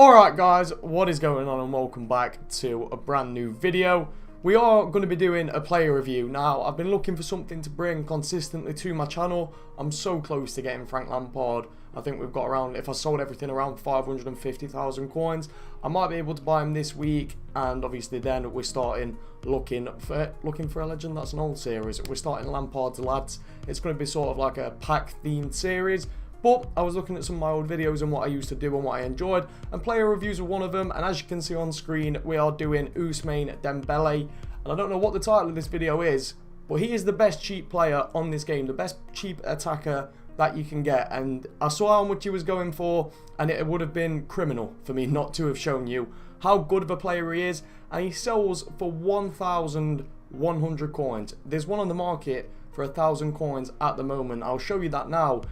Alright guys, what is going on and welcome back to a brand new video. We are going to be doing a player review. Now, I've been looking for something to bring consistently to my channel. I'm so close to getting Frank Lampard. I think we've got around, if I sold everything, around 550,000 coins. I might be able to buy him this week, and obviously then we're starting looking for a legend. That's an old series. We're starting Lampard's Lads. It's going to be sort of like a pack themed series. But I was looking at some of my old videos and what I used to do and what I enjoyed, and player reviews were one of them. And as you can see on screen, we are doing Ousmane Dembele. And I don't know what the title of this video is, but he is the best cheap player on this game, the best cheap attacker that you can get. And I saw how much he was going for, and it would have been criminal for me not to have shown you how good of a player he is. And he sells for 1,100 coins. There's one on the market for 1,000 coins at the moment. I'll show you that now.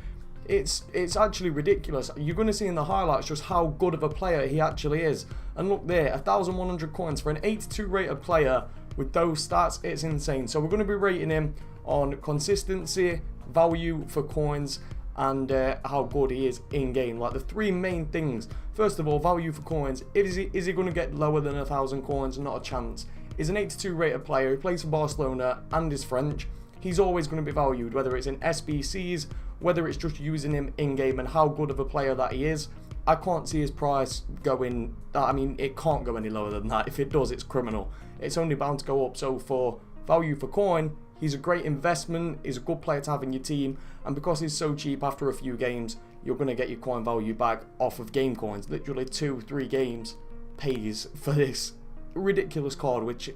It's actually ridiculous. You're going to see in the highlights just how good of a player he actually is. And look there, 1,100 coins for an 82 rated player with those stats. It's insane. So we're going to be rating him on consistency, value for coins, and how good he is in game. Like the three main things. First of all, value for coins. Is he going to get lower than 1,000 coins? Not a chance. He's an 82 rated player. He plays for Barcelona and is French. He's always going to be valued, whether it's in SBCs, whether it's just using him in-game and how good of a player that he is. I can't see his price going, I mean, it can't go any lower than that. If it does, it's criminal. It's only bound to go up. So for value for coin, he's a great investment. He's a good player to have in your team. And because he's so cheap, after a few games, you're going to get your coin value back off of game coins. Literally 2-3 games pays for this ridiculous card, which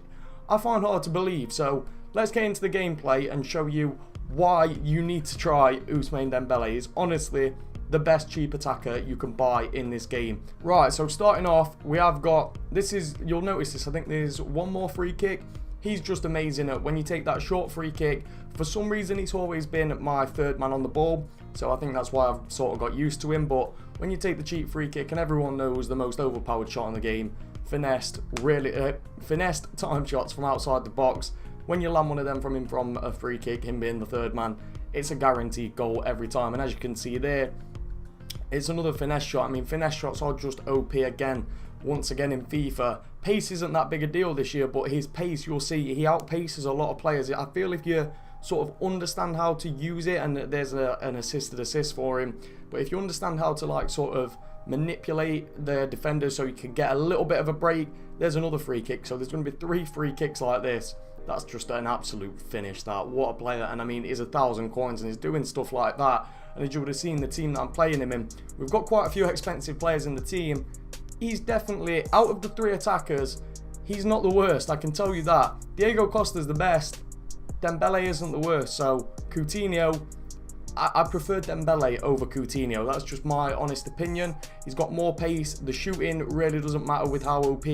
I find hard to believe. So let's get into the gameplay and show you why you need to try Ousmane Dembele. He's honestly the best cheap attacker you can buy in this game. Right, so starting off, we have got, you'll notice this, I think there's one more free kick. He's just amazing at when you take that short free kick. For some reason, he's always been my third man on the ball, so I think that's why I've sort of got used to him. But when you take the cheap free kick, and everyone knows the most overpowered shot in the game, finessed time shots from outside the box. When you land one of them from him from a free kick, him being the third man, it's a guaranteed goal every time. And as you can see there, it's another finesse shot. I mean, finesse shots are just OP again. Once again in FIFA, pace isn't that big a deal this year, but his pace, you'll see, he outpaces a lot of players. I feel if you sort of understand how to use it, and there's an assisted assist for him, but if you understand how to like sort of manipulate the defenders so you can get a little bit of a break, there's another free kick. So there's going to be 3 free kicks like this. That's just an absolute finish, that. What a player. And I mean, he's 1,000 coins and he's doing stuff like that. And as you would have seen the team that I'm playing him in, we've got quite a few expensive players in the team. He's definitely, out of the 3 attackers, he's not the worst, I can tell you that. Diego Costa's the best. Dembele isn't the worst. So Coutinho, I prefer Dembele over Coutinho. That's just my honest opinion. He's got more pace. The shooting really doesn't matter with how OP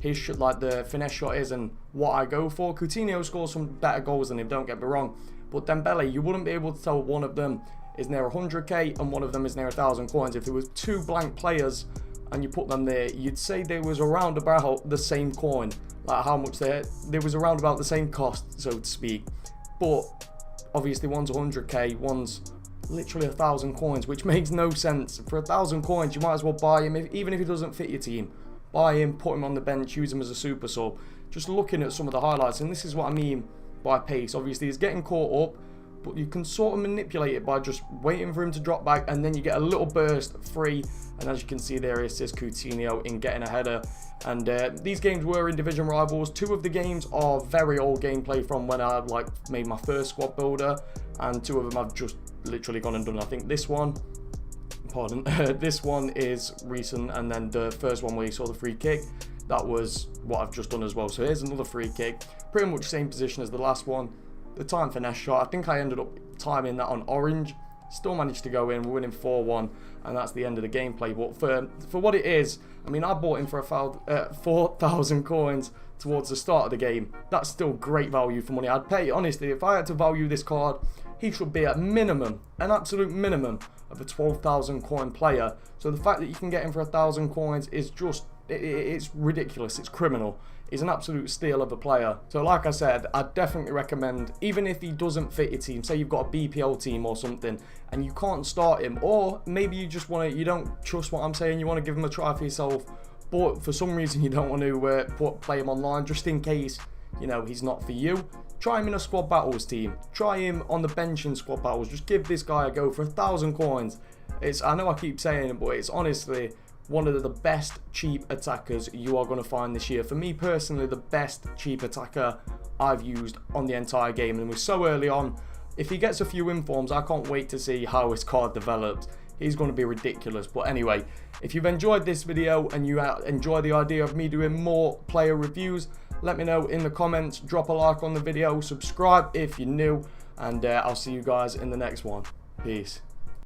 his like the finesse shot is and what I go for. Coutinho scores some better goals than him, don't get me wrong. But Dembele, you wouldn't be able to tell one of them is near 100k and one of them is near 1,000 coins. If there was 2 blank players and you put them there, you'd say they was around about the same coin. Like how much there was around about the same cost, so to speak. But obviously one's 100k, one's literally 1,000 coins, which makes no sense. For 1,000 coins, you might as well buy him, even if he doesn't fit your team. Buy him, put him on the bench, use him as a super sub. Just looking at some of the highlights, and this is what I mean by pace. Obviously, he's getting caught up, but you can sort of manipulate it by just waiting for him to drop back, and then you get a little burst free. And as you can see there, he assists Coutinho in getting a header. And these games were in division rivals. 2 of the games are very old gameplay from when I like made my first squad builder, and 2 of them I've just literally gone and done. I think this one, this one is recent, and then the first one where you saw the free kick, that was what I've just done as well. So here's another free kick, pretty much same position as the last one. The time finesse shot, I think I ended up timing that on orange, still managed to go in. We're winning 4-1, and that's the end of the gameplay. But for what it is, I mean, I bought him for 4,000 coins towards the start of the game. That's still great value for money. I'd pay, honestly, if I had to value this card, he should be at minimum, an absolute minimum of a 12,000 coin player. So the fact that you can get him for 1,000 coins is just, it's ridiculous. It's criminal. He's an absolute steal of a player. So like I said, I'd definitely recommend, even if he doesn't fit your team, say you've got a BPL team or something, and you can't start him, or maybe you just want to, you don't trust what I'm saying, you want to give him a try for yourself, but for some reason you don't want to play him online, just in case, you know, he's not for you. Try him in a squad battles team. Try him on the bench in squad battles. Just give this guy a go for 1,000 coins. I know I keep saying it, but it's honestly one of the best cheap attackers you are going to find this year. For me personally, the best cheap attacker I've used on the entire game, and we're so early on. If he gets a few informs, I can't wait to see how his card develops. He's going to be ridiculous. But anyway, if you've enjoyed this video and you enjoy the idea of me doing more player reviews, let me know in the comments. Drop a like on the video, subscribe if you're new, and I'll see you guys in the next one. Peace.